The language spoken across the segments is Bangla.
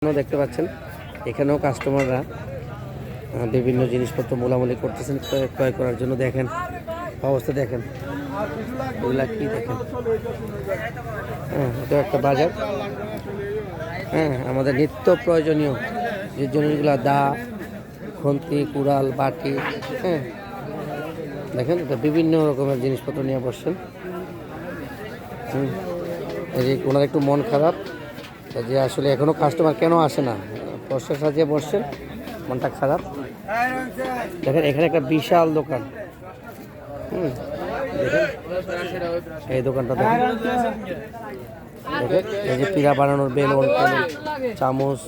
দেখতে পাচ্ছেন এখানেও কাস্টমাররা বিভিন্ন জিনিসপত্র মোলামুলি করতেছেন ক্রয় করার জন্য। দেখেন অবস্থা, দেখেন এগুলা কি, দেখেন এটা একটা বাজার। আমাদের নিত্য প্রয়োজনীয় যে জিনিসগুলো, দা, খুন্তি, কুড়াল, বাটি, দেখেন এটা বিভিন্ন রকমের জিনিসপত্র নিয়ে বসছেন। এই যে ওনার একটু মন খারাপ যে আসলে এখনো কাস্টমার কেন আসে না, বর্ষা সাজিয়ে বসছেন, মনটা খারাপ। দেখেন এখানে একটা বিশাল দোকান, দেখেন এই দোকানটা দেখেন, দেখেন এই যে পিড়া বানানোর বেলুন, চামচ,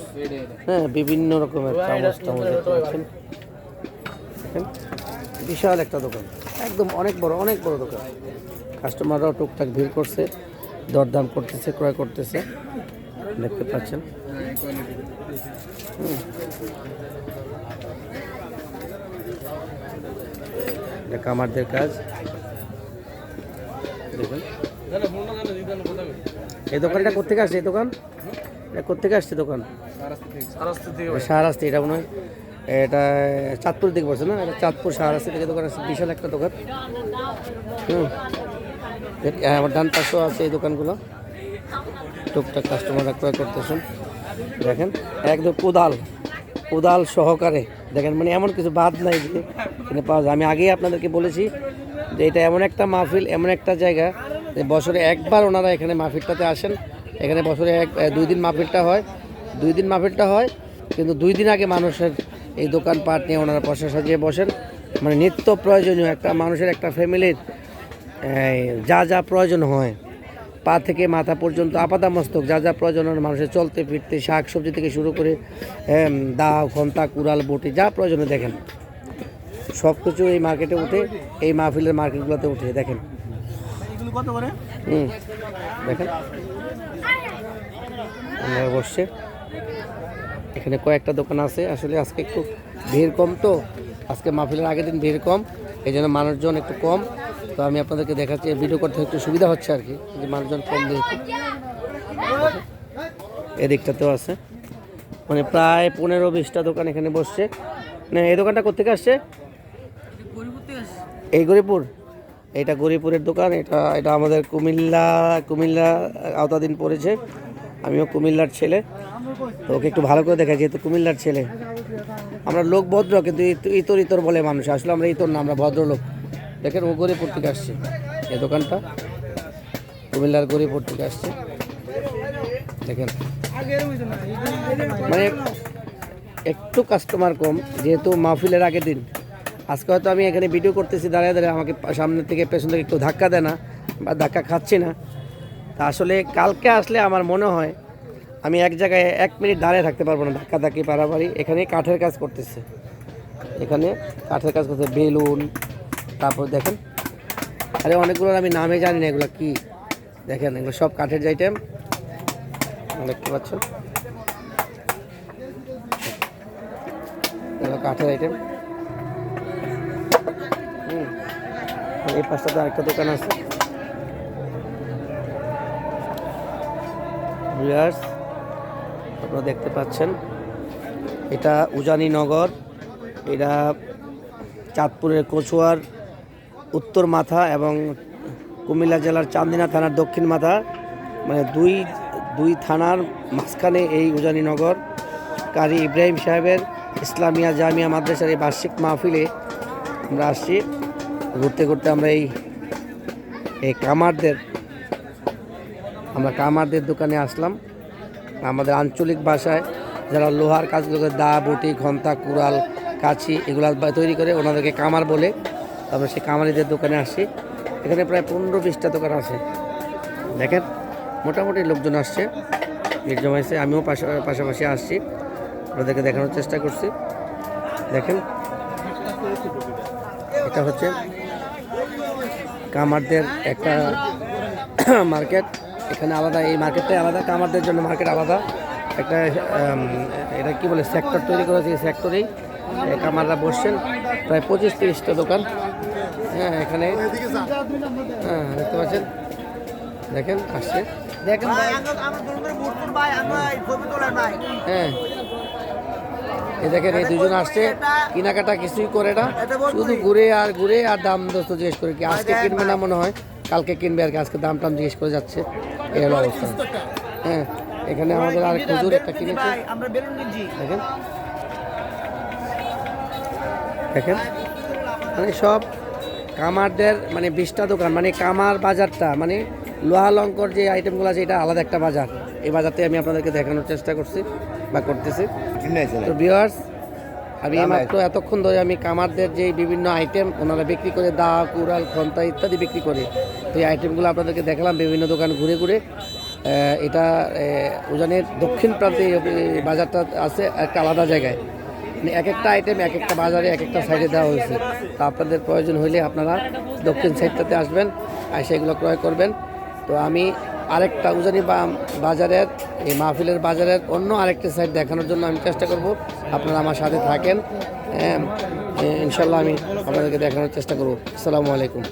বিভিন্ন রকমের চামচ দেখতে পাচ্ছেন। দেখেন বিশাল একটা দোকান, একদম অনেক বড় দোকান। কাস্টমাররাও টুকটাক ভিড় করছে, দরদাম করতেছে, ক্রয় করতেছে, দেখতে পাচ্ছেন। কামারদের কাজ দেখুন। এই দোকানটা কোথেকে আসছে? এই দোকান কোথেকে আসছে? দোকান শাহরাস্তি। এটা মনে হয় এটা চাঁদপুর দিকে পড়ছে না? এটা চাঁদপুর শাহরাস্তি থেকে দোকান আসছে, বিশাল একটা দোকান। আমার ডান পাশেও আছে এই দোকানগুলো, টুকটাক কাস্টমাররা ক্রয় করতেছেন। দেখেন একদম কোদাল সহকারে, দেখেন মানে এমন কিছু বাদ নাই যে এখানে পাওয়া যায়। আমি আগেই আপনাদেরকে বলেছি যে এটা এমন একটা মাহফিল, এমন একটা জায়গা যে বছরে একবার ওনারা এখানে মাহফিলটাতে আসেন। এখানে বছরে দুই দিন মাহফিলটা হয়, কিন্তু 2 দিন আগে মানুষের এই দোকানপাট নিয়ে ওনারা পয়সা সাজিয়ে বসেন। মানে নিত্য প্রয়োজনীয় একটা মানুষের, একটা ফ্যামিলির যা প্রয়োজন হয়, পা থেকে মাথা পর্যন্ত আপাদমস্তক যা প্রয়োজন হয় মানুষের চলতে ফিরতে, শাক সবজি থেকে শুরু করে দাও, খন্তা, কুড়াল, বটি, যা প্রয়োজনে দেখেন সব কিছু এই মার্কেটে উঠে, এই মাহফিলের মার্কেটগুলোতে উঠে। দেখেন কত করে, দেখেন বসছে। এখানে কয়েকটা দোকান আছে। আসলে আজকে একটু ভিড় কম, তো আজকে মাহফিলের আগের দিন ভিড় কম, এই জন্য মানুষজন একটু কম। তো আমি আপনাদেরকে দেখাচ্ছি, ভিডিও করতে একটু সুবিধা হচ্ছে আর কি, যে মানুষজন কম দিয়েছে। এদিকটাতেও আছে, মানে প্রায় 15-20টা দোকান এখানে বসছে। না, এই দোকানটা কোথেকে আসছে? এই গরিপুর, এটা গরিপুরের দোকান। এটা আমাদের কুমিল্লা আওতাধীন পড়েছে। আমিও কুমিল্লার ছেলে, তো ওকে একটু ভালো করে দেখা, যেহেতু কুমিল্লার ছেলে। আমরা লোক ভদ্র, কিন্তু ইতর বলে মানুষ। আসলে আমরা ইতর না, আমরা ভদ্রলোক। দেখেন ও গরিপুর থেকে আসছে, এই দোকানটা কুমিল্লার গরিপুর থেকে আসছে। দেখেন মানে একটু কাস্টমার কম, যেহেতু মাহফিলের আগের দিন। আজকে হয়তো আমি এখানে ভিডিও করতেছি দাঁড়িয়ে, আমাকে সামনে থেকে পেছন থেকে একটু ধাক্কা দেয় না, বা ধাক্কা খাচ্ছি না। তা আসলে কালকে আসলে আমার মনে হয় আমি এক জায়গায় 1 মিনিট দাঁড়িয়ে থাকতে পারবো না, ধাক্কি পারাপারি। এখানে কাঠের কাজ করতেছে, বেলুন, তারপর দেখেন আরে অনেকগুলো আমি নামে জানি না, এগুলো কি। দেখেন এগুলো সব কাঠের আইটেম, দেখতে পাচ্ছেন এগুলো কাঠের আইটেম। এই পাশটাতে আরেকটা দোকান আছে। আপনারা দেখতে পাচ্ছেন এটা উজানিনগর, এটা চাঁদপুরের কচুয়ার উত্তর মাথা এবং কুমিল্লা জেলার চান্দিনা থানার দক্ষিণ মাথা, মানে দুই থানার মাঝখানে এই উজানিনগর। কারি ইব্রাহিম সাহেবের ইসলামিয়া জামিয়া মাদ্রাসার এই বার্ষিক মাহফিলে আমরা আসছি। ঘুরতে আমরা এই কামারদের দোকানে আসলাম। আমাদের আঞ্চলিক ভাষায় যারা লোহার কাজগুলো, দা, বটি, ঘন্টা, কুড়াল, কাছি এগুলো তৈরি করে, ওনাদেরকে কামার বলে। আমরা সেই কামারিদের দোকানে আসছি। এখানে প্রায় 15-20টা দোকান আছে। দেখেন মোটামুটি লোকজন আসছে, ভিড় জমাইছে। আমিও পাশাপাশি আসছি, আপনাদেরকে দেখানোর চেষ্টা করছি। দেখেন এটা হচ্ছে কামারদের একটা মার্কেট। এখানে আলাদা, এই মার্কেটটাই আলাদা, কামারদের জন্য মার্কেট আলাদা। একটা এটা কি বলে, সেক্টর তৈরি করেছে। এই সেক্টরেই কামাররা বসছেন। প্রায় 25-30টা দোকান এখানে, দেখতে পাচ্ছেন। দেখেন আসছে। দেখেন ভাই, হ্যাঁ এই দেখেন এই দুজন আসছে, কেনাকাটা কিছুই করে না, শুধু ঘুরে আর দাম দোস্ত জিজ্ঞেস করে, কি আজকে কিনবে না মনে হয়, কালকে কিনবে আর কি, আজকে দাম টাম জিজ্ঞেস করে যাচ্ছে, এই হলো অবস্থা। হ্যাঁ এখানে আমাদের আর খুজুর একটা কিনেছে, দেখেন দেখেন মানে সব কামারদের মানে 20টা দোকান, মানে কামার বাজারটা মানে লোহা লঙ্কর যে আইটেমগুলো আছে এটা আলাদা একটা বাজার, এই বাজারতে আমি আপনাদেরকে দেখানোর চেষ্টা করছি বা করতেছি। তো ভিউয়ার্স, আমি মাত্র এতক্ষণ ধরে আমি কামারদের যে বিভিন্ন আইটেম ওনারা বিক্রি করে, দা কুড়াল খন্তা ইত্যাদি বিক্রি করে, তো এই আইটেমগুলো আপনাদেরকে দেখালাম বিভিন্ন দোকান ঘুরে ঘুরে। এটা উজানের দক্ষিণ প্রান্তে এই বাজারটা আছে একটা আলাদা জায়গায়, মানে এক একটা আইটেম এক একটা বাজারে এক একটা সাইডে দেওয়া হয়েছে। তো আপনাদের প্রয়োজন হইলে আপনারা দক্ষিণ সাইডটাতে আসবেন, আর সেগুলো ক্রয় করবেন। তো আমি আরেকটা উজানি বাজারের এই মাহফিলের বাজারের অন্য আরেকটা সাইড দেখানোর জন্য আমি চেষ্টা করব, আপনারা আমার সাথে থাকেন। ইনশাল্লাহ আমি আপনাদেরকে দেখানোর চেষ্টা করব। আসসালামু আলাইকুম।